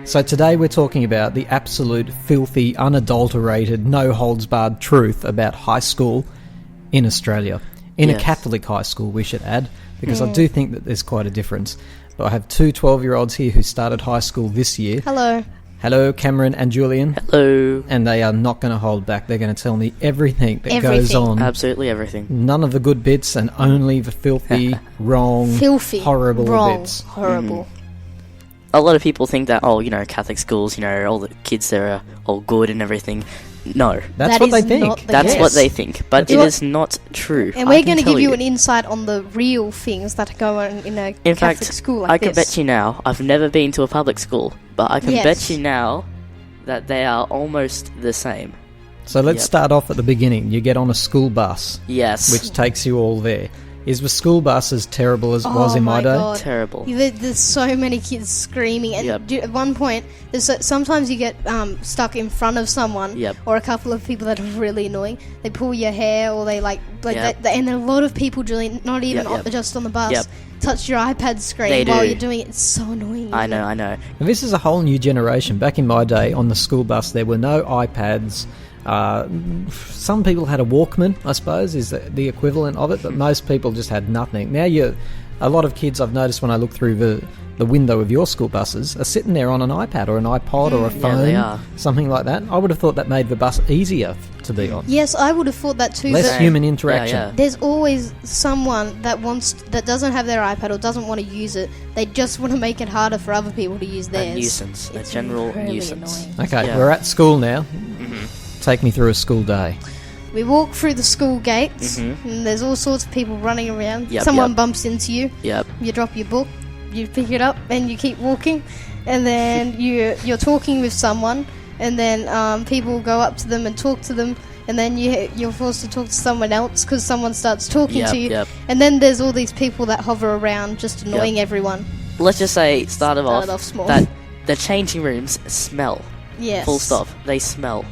So today we're talking about the absolute filthy, unadulterated, no-holds-barred truth about high school in Australia. In a Catholic high school, we should add, because I do think that there's quite a difference. But I have two 12-year-olds here who started high school this year. Hello. Hello, Cameron and Julian. Hello. And they are not going to hold back. They're going to tell me everything that goes on. Absolutely everything. None of the good bits and only the filthy, wrong, horrible bits. Horrible. A lot of people think that, Catholic schools, all the kids there are all good and everything. No. That's what they think. That's what they think. But it is not true. And we're going to give you an insight on the real things that go on in a Catholic school like this. I can bet you now, I've never been to a public school, but I can bet you now that they are almost the same. So let's start off at the beginning. You get on a school bus. Yes. Which takes you all there. Is the school bus as terrible as it was in my day? God. Terrible. There's so many kids screaming, and at one point, sometimes you get stuck in front of someone, or a couple of people that are really annoying. They pull your hair, or they and a lot of people, Julian, not even just on the bus, touch your iPad screen while you're doing it. It's so annoying. I know. And this is a whole new generation. Back in my day, on the school bus, there were no iPads. Some people had a Walkman, I suppose, is the equivalent of it, but most people just had nothing. Now, a lot of kids, I've noticed when I look through the window of your school buses, are sitting there on an iPad or an iPod or a phone, they are. something like that. I would have thought that made the bus easier to be on. Yes, I would have thought that too. Less human interaction. Yeah. There's always someone that doesn't have their iPad or doesn't want to use it. They just want to make it harder for other people to use theirs. A nuisance. A general really nuisance. Annoying. Okay, we're at school now. Take me through a school day. We walk through the school gates, and there's all sorts of people running around. Someone bumps into you. You drop your book, you pick it up, and you keep walking. And then you're talking with someone, and then people go up to them and talk to them. And then you're forced to talk to someone else because someone starts talking to you. And then there's all these people that hover around just annoying everyone. Let's just say, start off small. that the changing rooms smell. Yes. Full stop. They smell.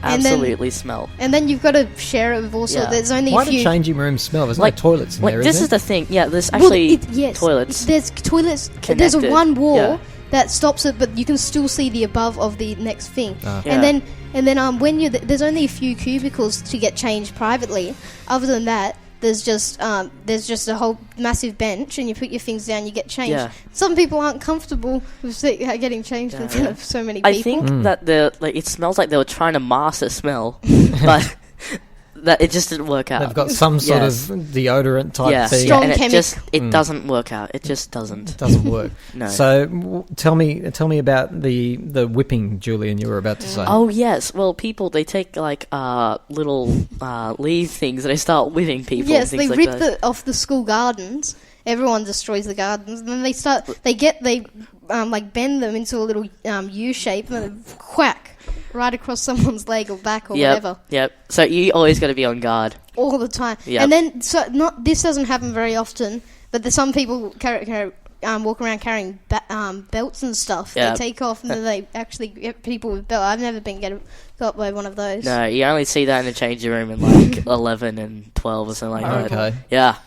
Absolutely smell. And then you've got to share it with also. There's only Why a few. do changing rooms smell? There's no toilets in there, this is the thing. Yeah, there's actually toilets. There's toilets. Connected. There's a one wall that stops it, but you can still see the above of the next thing. And then when there's only a few cubicles to get changed privately. Other than that, there's just a whole massive bench, and you put your things down, you get changed. Yeah. Some people aren't comfortable with getting changed in front of so many people. I think that it smells like they were trying to mask a smell, but that it just didn't work out. They've got some sort of deodorant type thing. Strong and chemical. It doesn't work out. It just doesn't. It doesn't work. No. So tell me about the whipping, Julian, you were about to say. Oh, yes. Well, people, they take little leaf things and they start whipping people. Yes, and they things rip off the school gardens. Everyone destroys the gardens, and then they bend them into a little U shape, and then whack right across someone's leg or back or whatever. Yep. So you always got to be on guard all the time. Yep. And then this doesn't happen very often, but there's some people walk around carrying belts and stuff. Yep. They take off and then they actually get people with belts. I've never been got by one of those. No, you only see that in the changing room in 11 and 12 or something like that. Okay. Yeah.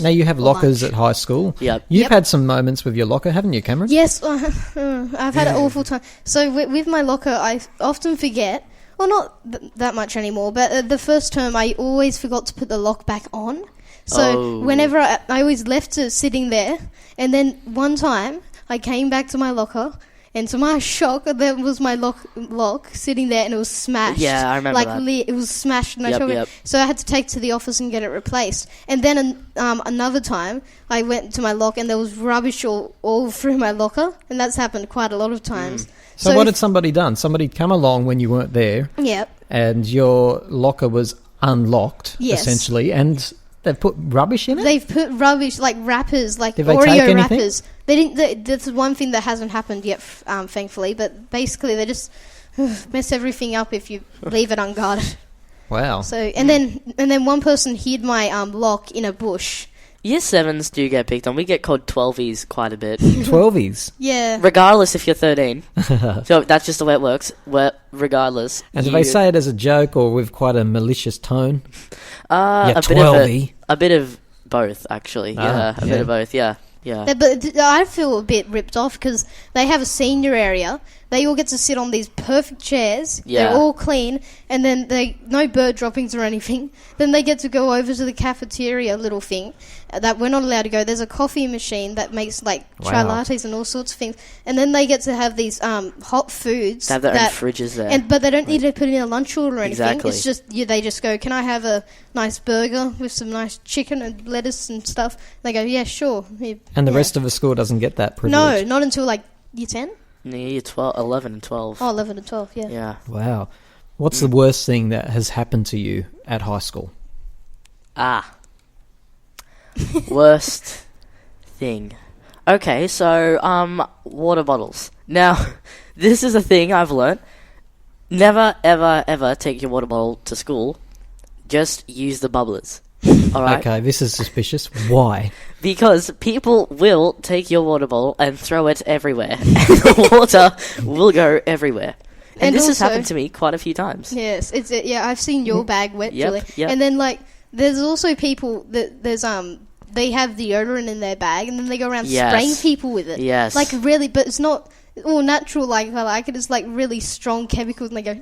Now, you have lockers at high school. Yep. You've had some moments with your locker, haven't you, Cameron? Yes, I've had an awful time. So with my locker, I often forget, well, not that much anymore, but the first term, I always forgot to put the lock back on. So whenever I always left it sitting there, and then one time, I came back to my locker, and to my shock, there was my lock sitting there, and it was smashed. Yeah, I remember that. It was smashed, and so I had to take it to the office and get it replaced. And then another time, I went to my lock, and there was rubbish all through my locker, and that's happened quite a lot of times. So what had somebody done? Somebody come along when you weren't there. Yep. And your locker was unlocked, essentially, and they've put rubbish in it? They've put rubbish, like wrappers, like Oreo wrappers. They didn't. That's one thing that hasn't happened yet, thankfully. But basically, they just mess everything up if you leave it unguarded. Wow. So and then one person hid my lock in a bush. Year 7s do get picked on. We get called 12s quite a bit. 12s? Yeah. Regardless if you're 13. So that's just the way it works. Regardless. And do they say it as a joke or with quite a malicious tone? A bit of both, actually. A bit of both, yeah. Yeah. But I feel a bit ripped off because they have a senior area. They all get to sit on these perfect chairs. Yeah. They're all clean. And then no bird droppings or anything. Then they get to go over to the cafeteria little thing that we're not allowed to go. There's a coffee machine that makes chai lattes and all sorts of things. And then they get to have these hot foods. They have their own fridges there. But they don't need to put in a lunch order or anything. Exactly. It's just, they just go, can I have a nice burger with some nice chicken and lettuce and stuff? They go, yeah, sure. And the rest of the school doesn't get that privilege? No, not until year 10. Year 11 and 12. Oh, 11 and 12, yeah. Yeah. Wow. What's the worst thing that has happened to you at high school? Worst thing. Okay, so, water bottles. Now, this is a thing I've learnt. Never, ever, ever take your water bottle to school. Just use the bubblers. All right. Okay, this is suspicious. Why? Because people will take your water bottle and throw it everywhere. And the water will go everywhere. And this has happened to me quite a few times. Yes, I've seen your bag wet, Julie. Yep. And then there's also people that they have deodorant in their bag and then they go around spraying people with it. Yes. Really, but it's not all natural like I like it. It's really strong chemicals and they go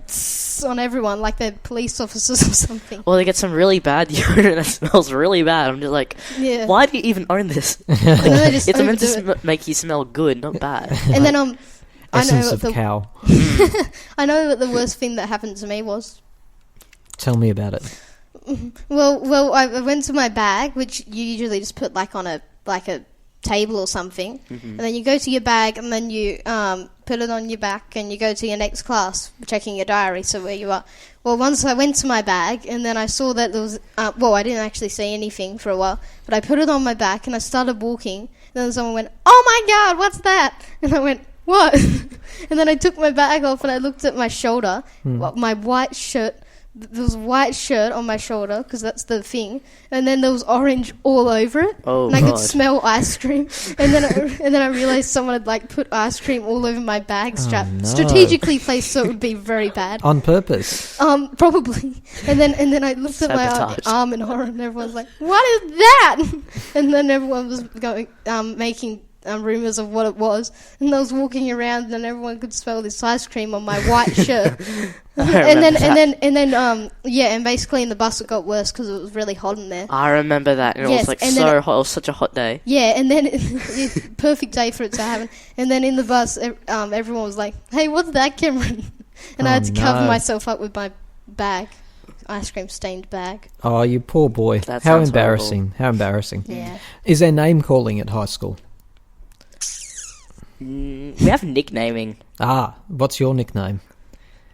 on everyone like they're police officers or something. Well, they get some really bad deodorant that smells really bad. I'm just like, why do you even own this? It's meant to make you smell good, not bad. And then Essence of cow. I know what the worst thing that happened to me was. Tell me about it. Well, I went to my bag, which you usually just put on a table or something, and then you go to your bag, and then you put it on your back, and you go to your next class, checking your diary, so where you are. Well, once I went to my bag, and then I saw that there was, I didn't actually see anything for a while, but I put it on my back, and I started walking, and then someone went, "Oh my God, what's that?" And I went, "What?" And then I took my bag off, and I looked at my shoulder, my white shirt. There was a white shirt on my shoulder, because that's the thing, and then there was orange all over it, and I could smell ice cream, and then I realised someone had put ice cream all over my bag strap, strategically placed so it would be very bad. On purpose? Probably. And then I looked at my arm in horror, and everyone's like, "What is that?" And then everyone was going, making rumours of what it was, and I was walking around and everyone could smell this ice cream on my white shirt. And basically in the bus it got worse because it was really hot in there. I remember that, and it was so hot. It was such a hot day. Yeah, and then perfect day for it to happen. And then in the bus, everyone was like, "Hey, what's that, Cameron?" And I had to cover myself up with my bag. Ice cream stained bag. Oh, you poor boy. How embarrassing. Horrible. How embarrassing. Yeah. Is there name calling at high school? We have nicknaming. What's your nickname?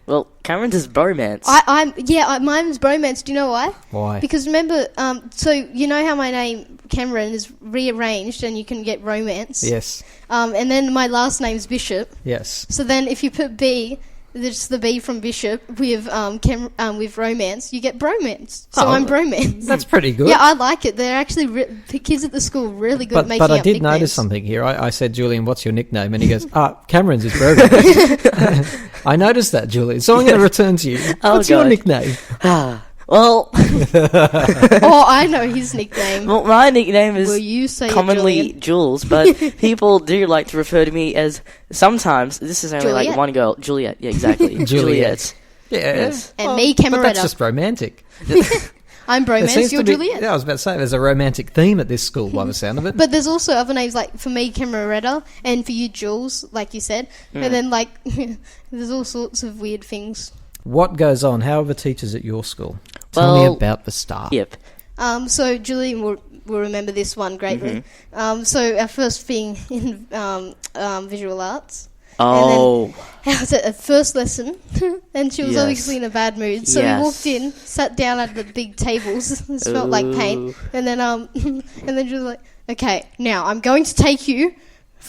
Well, Cameron's is Bromance. Mine's Bromance. Do you know why? Why? Because remember, so you know how my name Cameron is rearranged and you can get Romance. Yes. And then my last name's Bishop. Yes. So then if you put B, there's the B from Bishop with with Romance, you get Bromance. So I'm Bromance. That's pretty good. Yeah, I like it. They're actually the kids at the school really good at making up nicknames. But I did notice something here. I said, "Julian, what's your nickname?" And he goes, Cameron's is Bromance. I noticed that, Julian. So I'm going to return to you. What's your nickname? Well... I know his nickname. Well, my nickname is commonly Jules, but people do like to refer to me as, sometimes, this is only Juliet? one girl, Juliet, yeah, exactly. Juliet. Yes. And me, Cameretta. But that's just romantic. I'm Bromance, you're Juliet. Yeah, I was about to say, there's a romantic theme at this school by the sound of it. But there's also other names, for me, Cameretta, and for you, Jules, like you said. And then, there's all sorts of weird things. What goes on? How are the teachers at your school? Tell me about the staff. Yep. So Julian will remember this one greatly. So our first thing in visual arts. Oh. And then, a first lesson, and she was obviously in a bad mood. So we walked in, sat down at the big tables, it smelled like paint, and then she was like, "Okay, now I'm going to take you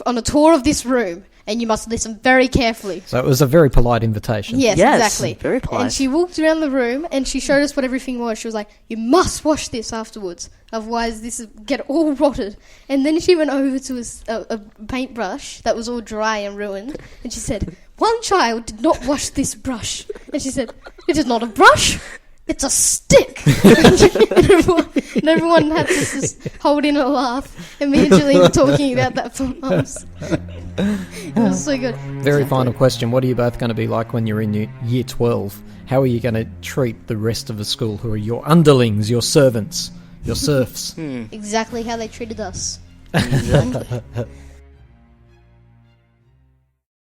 on a tour of this room. And you must listen very carefully." So it was a very polite invitation. Yes, exactly. Very polite. And she walked around the room and she showed us what everything was. She was like, "You must wash this afterwards, otherwise this will get all rotted." And then she went over to a paintbrush that was all dry and ruined, and she said, "One child did not wash this brush." And she said, "It is not a brush. it's a stick. and everyone had to just hold in a laugh immediately talking about that for months. It was so good. Very final question. What are you both going to be like when you're in year 12? How are you going to treat the rest of the school who are your underlings, your servants, your serfs? Exactly how they treated us. Exactly.